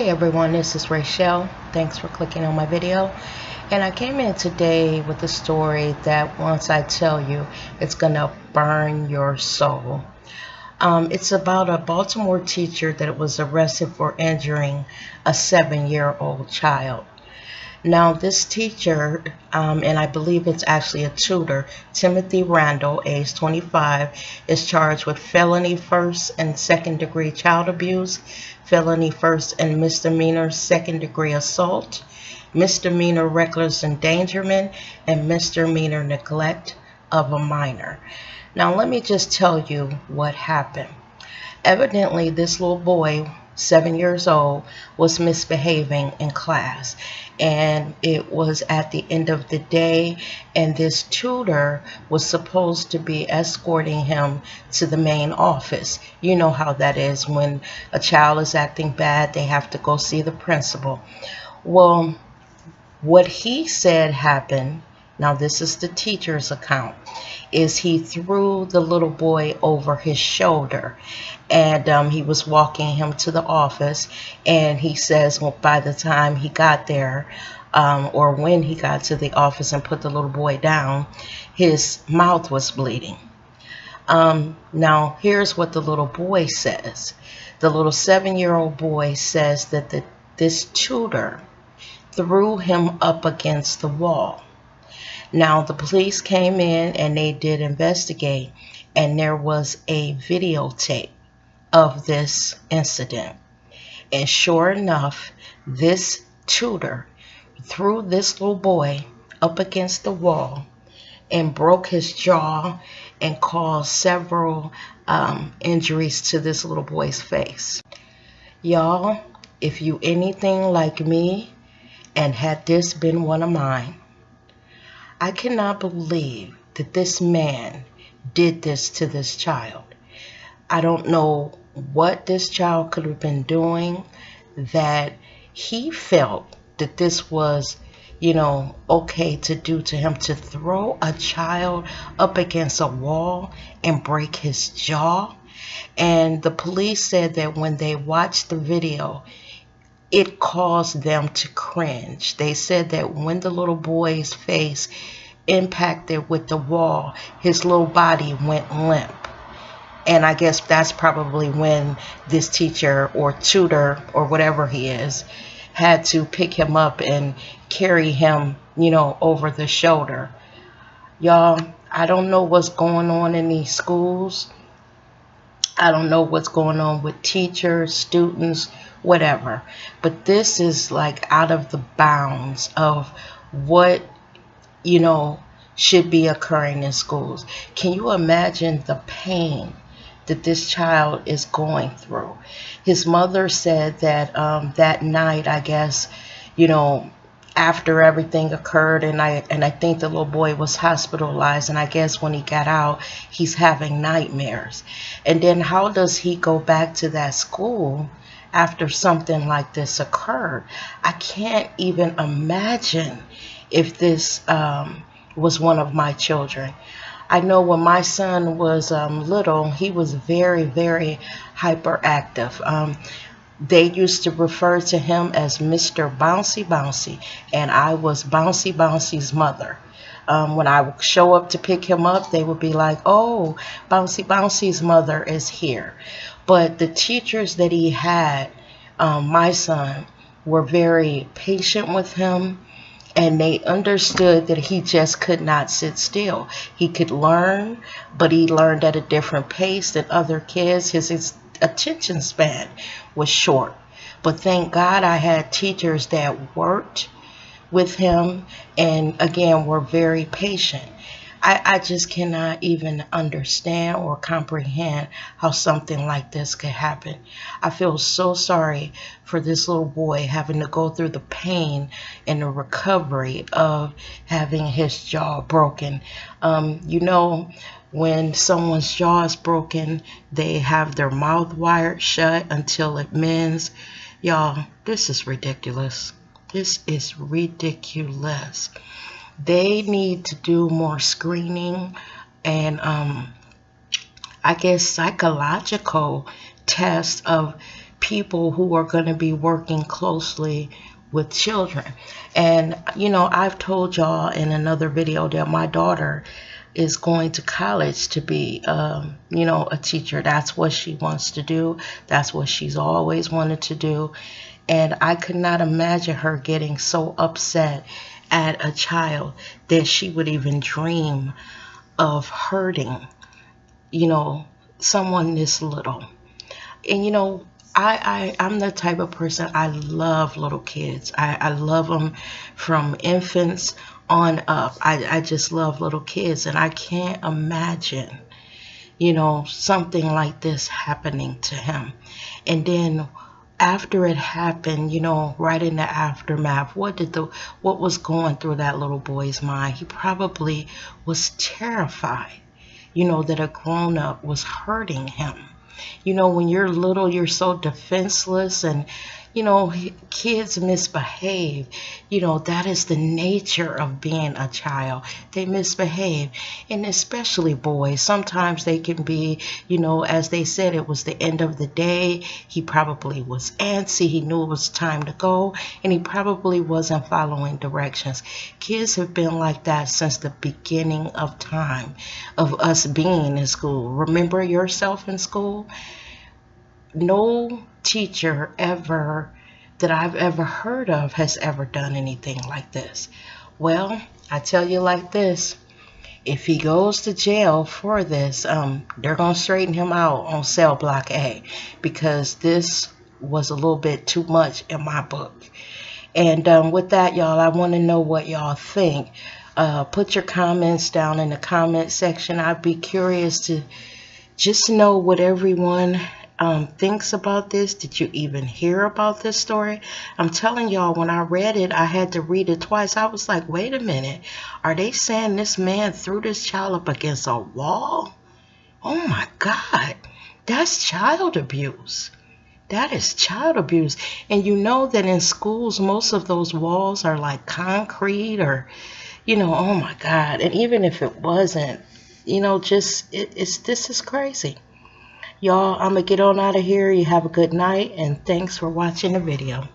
everyone, this is Rachel. Thanks for clicking on my video. And I came in today with a story that once I tell you, it's gonna burn your soul. It's about a Baltimore teacher that was arrested for injuring a 7-year-old child. Now this teacher, and I believe it's actually a tutor, Timothy Randall, age 25, is charged with felony first and second degree child abuse, felony first and misdemeanor second degree assault, misdemeanor reckless endangerment, and misdemeanor neglect of a minor. Now let me just tell you what happened. Evidently this little boy, 7 years old, was misbehaving in class, and it was at the end of the day, and this tutor was supposed to be escorting him to the main office. You know how that is. When a child is acting bad, they have to go see the principal. Well, what he said happened, now this is the teacher's account, is he threw the little boy over his shoulder, and he was walking him to the office, and he says, well, by the time he got there, or when he got to the office and put the little boy down, his mouth was bleeding. Now here's what the little boy says. The little 7-year-old boy says that this tutor threw him up against the wall. Now the police came in and they did investigate, and there was a videotape of this incident. And sure enough, this tutor threw this little boy up against the wall and broke his jaw and caused several injuries to this little boy's face. Y'all, if you anything like me, and had this been one of mine, I cannot believe that this man did this to this child. I don't know what this child could have been doing that he felt that this was, okay to do to him, to throw a child up against a wall and break his jaw. And the police said that when they watched the video, it caused them to cringe. They said that when the little boy's face impacted with the wall, his little body went limp. And I guess that's probably when this teacher or tutor or whatever he is had to pick him up and carry him, over the shoulder. Y'all, I don't know what's going on in these schools. I don't know what's going on with teachers, students, whatever. But this is like out of the bounds of what, should be occurring in schools. Can you imagine the pain that this child is going through? His mother said that that night, I guess, after everything occurred, and I think the little boy was hospitalized, and I guess when he got out, he's having nightmares. And then how does he go back to that school after something like this occurred? I can't even imagine if this was one of my children. I know when my son was little, he was very, very hyperactive. They used to refer to him as Mr. Bouncy Bouncy, and I was Bouncy Bouncy's mother. When I would show up to pick him up, they would be like, oh, Bouncy Bouncy's mother is here. But the teachers that he had, my son, were very patient with him, and they understood that he just could not sit still. He could learn, but he learned at a different pace than other kids. His attention span was short. But thank God I had teachers that worked with him and, again, were very patient. I just cannot even understand or comprehend how something like this could happen. I feel so sorry for this little boy having to go through the pain and the recovery of having his jaw broken. When someone's jaw is broken, they have their mouth wired shut until it mends. Y'all, this is ridiculous. This is ridiculous. They need to do more screening and I guess psychological tests of people who are going to be working closely with children. And you know, I've told y'all in another video that my daughter is going to college to be you know, a teacher. That's what she wants to do. That's what she's always wanted to do. And I could not imagine her getting so upset at a child that she would even dream of hurting, you know, someone this little. And you know, I'm the type of person, I love little kids. I love them from infants on up. I just love little kids, and I can't imagine, you know, something like this happening to him. And then after it happened, you know, right in the aftermath, what was going through that little boy's mind? He probably was terrified, you know, that a grown-up was hurting him. You know, when you're little, you're so defenseless, and you know, kids misbehave. You know, that is the nature of being a child. They misbehave, and especially boys. Sometimes they can be, you know, as they said, it was the end of the day. He probably was antsy. He knew it was time to go, and he probably wasn't following directions. Kids have been like that since the beginning of time, of us being in school. Remember yourself in school? No teacher ever that I've ever heard of has ever done anything like this. Well, I tell you like this, if he goes to jail for this, they're going to straighten him out on cell block A, because this was a little bit too much in my book. And with that, y'all, I want to know what y'all think. Put your comments down in the comment section. I'd be curious to just know what everyone thinks about this. Did you even hear about this story? I'm telling y'all, when I read it, I had to read it twice. I was like, wait a minute. Are they saying this man threw this child up against a wall? Oh my God. That's child abuse. That is child abuse. And you know that in schools, most of those walls are like concrete, or, you know, oh my God. And even if it wasn't, you know, just, this is crazy. Y'all, I'm going to get on out of here. You have a good night, and thanks for watching the video.